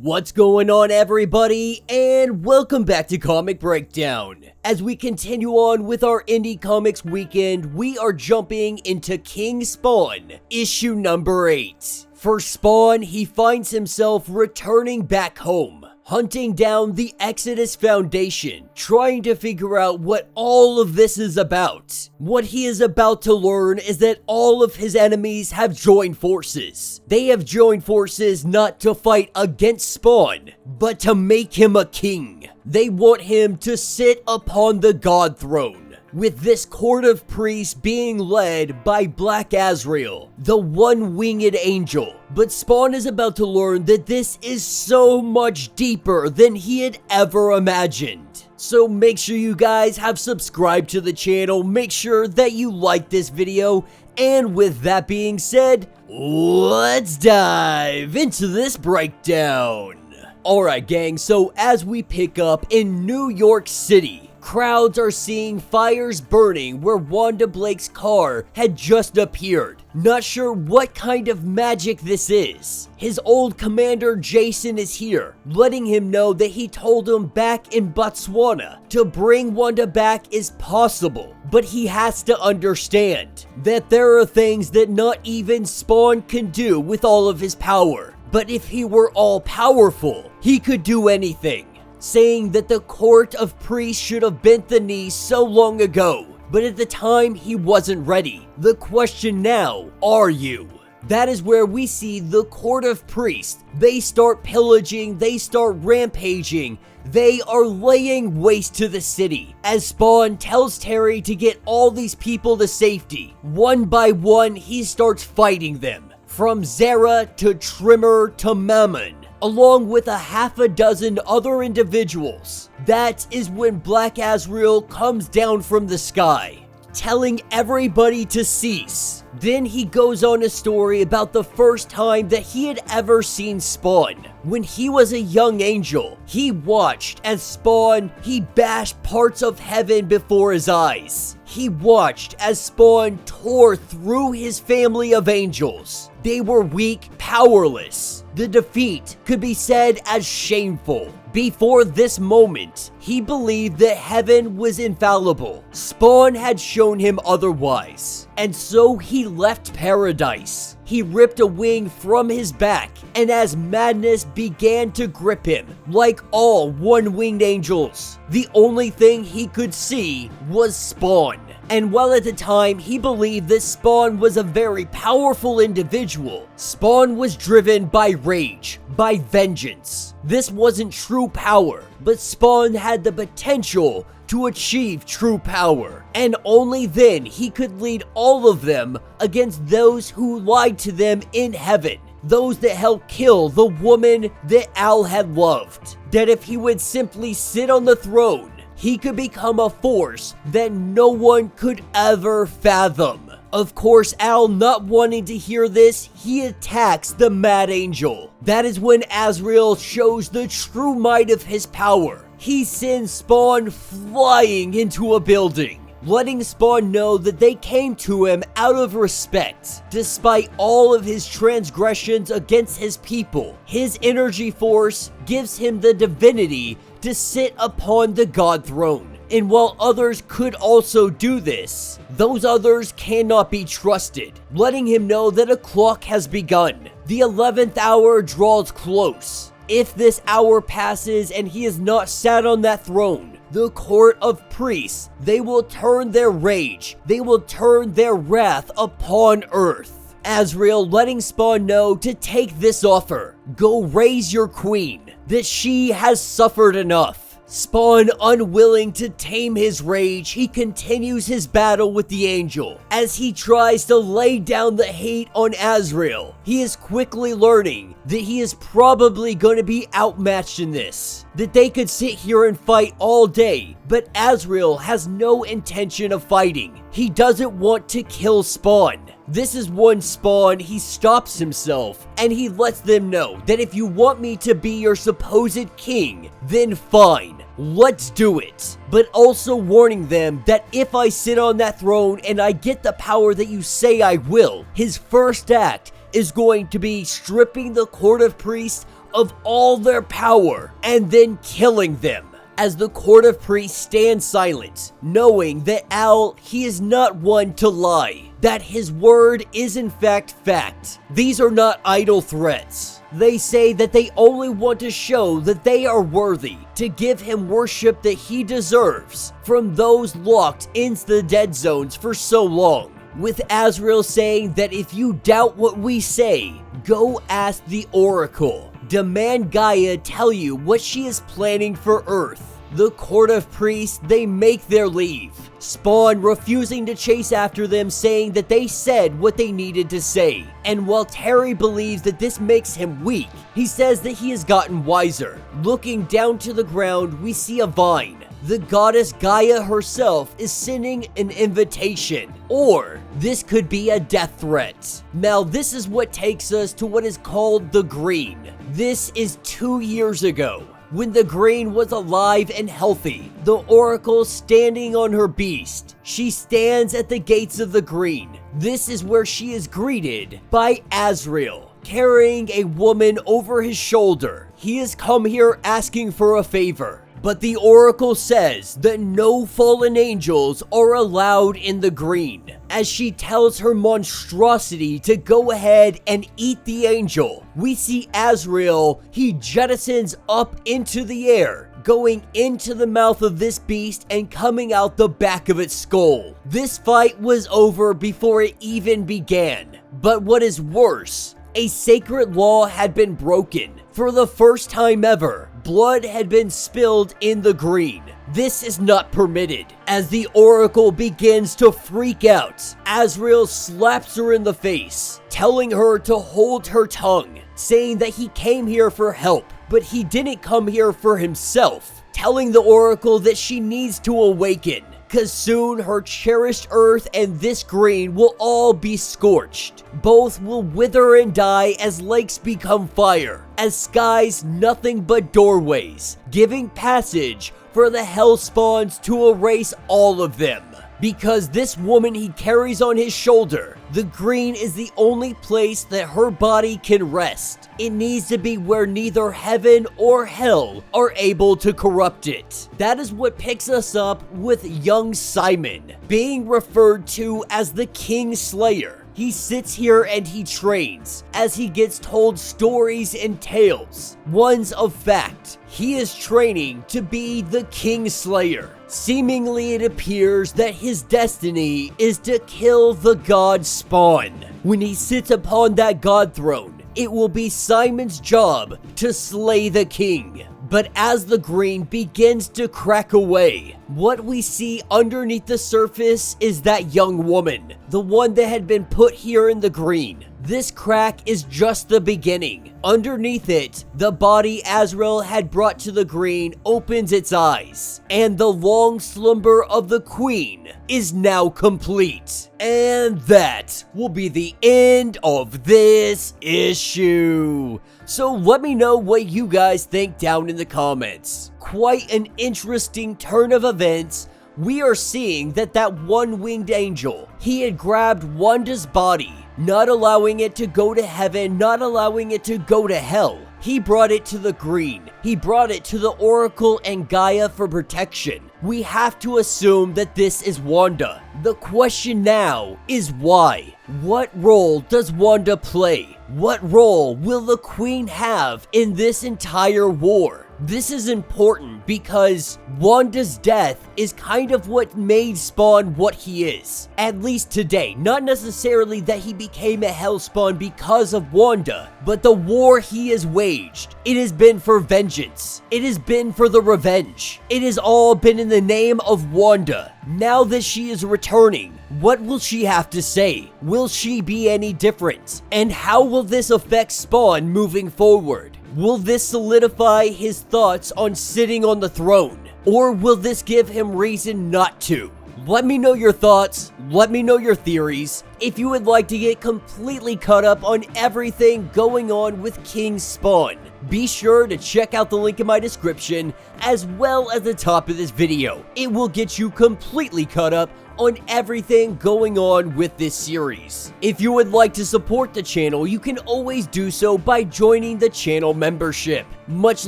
What's going on, everybody, and welcome back to Comic Breakdown. As we continue on with our Indie Comics weekend, we are jumping into King Spawn, issue number 8. For Spawn, he finds himself returning back home, hunting down the Exodus Foundation, trying to figure out what all of this is about. What he is about to learn is that all of his enemies have joined forces. They have joined forces not to fight against Spawn, but to make him a king. They want him to sit upon the God throne, with this court of priests being led by Black Azrael, the one-winged angel. But Spawn is about to learn that this is so much deeper than he had ever imagined. So make sure you guys have subscribed to the channel, make sure that you like this video, and with that being said, let's dive into this breakdown. Alright gang, so as we pick up in New York City, crowds are seeing fires burning where Wanda Blake's car had just appeared. Not sure what kind of magic this is. His old commander Jason is here, letting him know that he told him back in Botswana to bring Wanda back is possible. But he has to understand that there are things that not even Spawn can do with all of his power. But if he were all powerful, he could do anything, saying that the court of priests should have bent the knee so long ago, but at the time he wasn't ready. The question now, are you? That is where we see the court of priests. They start pillaging, they start rampaging, they are laying waste to the city, as Spawn tells Terry to get all these people to safety. One by one, he starts fighting them. From Zara to Trimmer to Mammon, along with a half a dozen other individuals. That is when Black Azrael comes down from the sky, telling everybody to cease. Then he goes on a story about the first time that he had ever seen Spawn. When he was a young angel, he watched as Spawn, he bashed parts of heaven before his eyes. He watched as Spawn tore through his family of angels. They were weak, powerless. The defeat could be said as shameful. Before this moment, he believed that heaven was infallible. Spawn had shown him otherwise, and so he left paradise. He ripped a wing from his back, and as madness began to grip him, like all one-winged angels, the only thing he could see was Spawn. And while at the time he believed that Spawn was a very powerful individual, Spawn was driven by rage, by vengeance. This wasn't true power, but Spawn had the potential to achieve true power, and only then he could lead all of them against those who lied to them in heaven. Those that helped kill the woman that Al had loved. That if he would simply sit on the throne, he could become a force that no one could ever fathom. Of course, Al, not wanting to hear this, he attacks the Mad Angel. That is when Azrael shows the true might of his power. He sends Spawn flying into a building, letting Spawn know that they came to him out of respect. Despite all of his transgressions against his people, his energy force gives him the divinity to sit upon the God throne. And while others could also do this, those others cannot be trusted, letting him know that a clock has begun. The 11th hour draws close. If this hour passes and he is not sat on that throne, the court of priests, they will turn their rage, they will turn their wrath upon earth. Azrael letting Spawn know to take this offer. Go raise your queen, that she has suffered enough. Spawn, unwilling to tame his rage, he continues his battle with the angel. As he tries to lay down the hate on Azrael, he is quickly learning that he is probably going to be outmatched in this. That they could sit here and fight all day, but Azrael has no intention of fighting. He doesn't want to kill Spawn. This is when Spawn, he stops himself, and he lets them know that if you want me to be your supposed king, then fine. Let's do it. But also warning them that if I sit on that throne and I get the power that you say I will, his first act is going to be stripping the court of priests of all their power and then killing them. As the court of priests stands silent, knowing that Al, he is not one to lie, that his word is in fact fact. These are not idle threats. They say that they only want to show that they are worthy to give him worship that he deserves from those locked into the dead zones for so long. With Azrael saying that if you doubt what we say, go ask the Oracle. Demand Gaia tell you what she is planning for Earth. The court of priests, they make their leave. Spawn refusing to chase after them, saying that they said what they needed to say. And while Terry believes that this makes him weak, he says that he has gotten wiser. Looking down to the ground, we see a vine. The goddess Gaia herself is sending an invitation, or this could be a death threat. Now this is what takes us to what is called the Green. This is 2 years ago, when the Green was alive and healthy. The Oracle standing on her beast. She stands at the gates of the Green. This is where she is greeted by Azrael, carrying a woman over his shoulder. He has come here asking for a favor. But the Oracle says that no fallen angels are allowed in the Green, as she tells her monstrosity to go ahead and eat the angel. We see Azrael, he jettisons up into the air, going into the mouth of this beast and coming out the back of its skull. This fight was over before it even began. But what is worse, a sacred law had been broken. For the first time ever, blood had been spilled in the Green. This is not permitted. As the Oracle begins to freak out, Azrael slaps her in the face, telling her to hold her tongue, saying that he came here for help, but he didn't come here for himself, telling the Oracle that she needs to awaken, cause soon her cherished Earth and this Green will all be scorched. Both will wither and die as lakes become fire, as skies nothing but doorways, giving passage for the hell spawns to erase all of them. Because this woman he carries on his shoulder, the Green is the only place that her body can rest. It needs to be where neither heaven or hell are able to corrupt it. That is what picks us up with young Simon, being referred to as the King Slayer. He sits here and he trains, as he gets told stories and tales. Ones of fact, he is training to be the King Slayer. Seemingly it appears that his destiny is to kill the god Spawn. When he sits upon that god throne, it will be Simon's job to slay the king. But as the Green begins to crack away, what we see underneath the surface is that young woman, the one that had been put here in the Green. This crack is just the beginning. Underneath it, the body Azrael had brought to the Green opens its eyes, and the long slumber of the Queen is now complete. And that will be the end of this issue. So let me know what you guys think down in the comments. Quite an interesting turn of events. We are seeing that one-winged angel, he had grabbed Wanda's body, not allowing it to go to heaven, not allowing it to go to hell. He brought it to the Green. He brought it to the Oracle and Gaia for protection. We have to assume that this is Wanda. The question now is why? What role does Wanda play? What role will the Queen have in this entire war? This is important because Wanda's death is kind of what made Spawn what he is. At least today. Not necessarily that he became a Hellspawn because of Wanda, but the war he has waged. It has been for vengeance. It has been for the revenge. It has all been in the name of Wanda. Now that she is returning, what will she have to say? Will she be any different? And how will this affect Spawn moving forward? Will this solidify his thoughts on sitting on the throne? Or will this give him reason not to? Let me know your thoughts, let me know your theories. If you would like to get completely caught up on everything going on with King Spawn, be sure to check out the link in my description as well as the top of this video. It will get you completely caught up on everything going on with this series. If you would like to support the channel, you can always do so by joining the channel membership. Much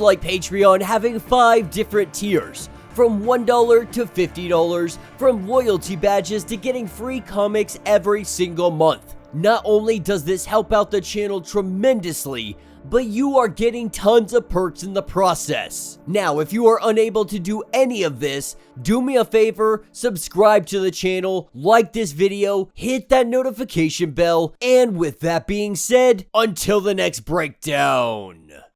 like Patreon having 5 different tiers, from $1 to $50, from loyalty badges to getting free comics every single month. Not only does this help out the channel tremendously, but you are getting tons of perks in the process. Now, if you are unable to do any of this, do me a favor, subscribe to the channel, like this video, hit that notification bell, and with that being said, until the next breakdown.